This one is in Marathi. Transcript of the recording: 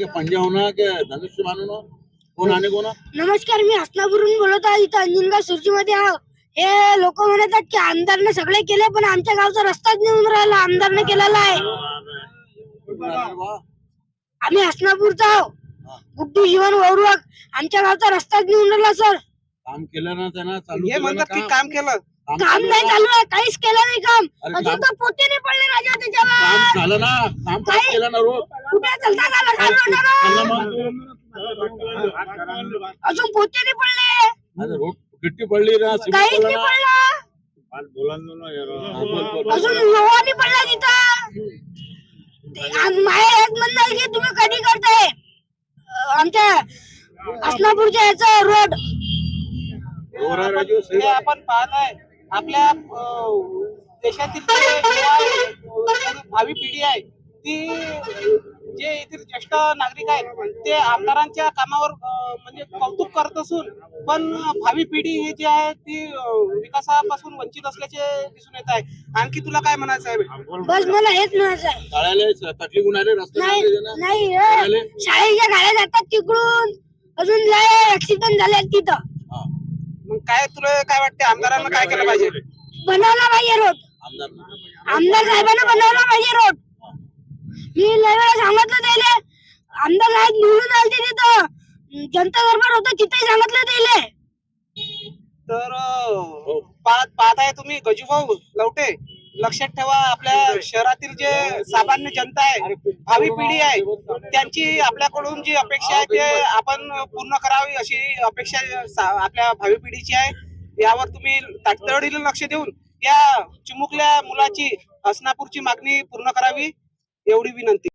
के पंजा होना के धनुष्य मानून कोण आणि कोण? नमस्कार, मी हसनापूरहून बोलत आहे. इथं अंजनगाव सुरजीमध्ये आहो. हे लोक म्हणतात की आमदारने सगळे केले, पण आमच्या गावचा रस्ताच नेऊन राहिला. आमदारने केलेला आहे. आम्ही हसनापूरचा आहो. गुड्डू जीवन वौरवक. आमच्या गावचा रस्ताच नेऊन राहिला सर. काम केलं ना त्यांना चालू हे म्हणतात की काम केलं, काम नाही चालू आहे, काहीच केलं नाही काम. अजून तर पोते नाही पडले राजा काम त्याच्यावर. झालं ना, काम पास केलं ना रोड. कुठे चलता का अजून पोते नाही पडले, अरे रोड गिट्टी पडली ना, सिमेंट काहीच पडलं नाही ना. पडलं. अजून लोहा नाही पडला तिथं. माझं एक म्हणणं आहे की तुम्ही कधी करताय आमच्या हसनापूरच्या याचा रोड. हे आपण पाहत आहे आपल्या देशातील जे युवा भावी पिढी आहे ती, जे येथील ज्येष्ठ नागरिक आहेत ते आमदारांच्या कामावर म्हणजे कौतुक करत असून, पण भावी पिढी ही जी आहे ती विकासापासून वंचित असल्याचे दिसून येत आहे. आणखी तुला काय म्हणायचं आहे? बस मला हेच म्हणायचं आहे. शाळेला तकलीफ होणारे रस्ते नाही चांगले ना. नाही शाळेच्या गाड्या जातात तिकडून. अजून लय ऍक्सिडेंट झाले तिथं. मग काय तुला काय वाटते, आमदारांना काय केलं पाहिजे? बनवला पाहिजे रोड. आमदार साहेबांना बनवला पाहिजे रोड. मी लय वेळा सांगितलं त्याले. आमदार साहेब निवडून आलते तिथं, जनता दरबार होतं तिथे सांगितलं त्याले. तर पाहत आहे तुम्ही गजूभाऊ लवटे, लक्षात ठेवा आपल्या शहरातील जे सामान्य जनता आहे, भावी पिढी आहे, त्यांची आपल्याकडून जी अपेक्षा आहे ते आपण पूर्ण करावी अशी अपेक्षा आपल्या भावी पिढीची आहे. यावर तुम्ही तातडीने लक्ष देऊन या चिमुकल्या मुलाची हसनापूरची मागणी पूर्ण करावी एवढी विनंती.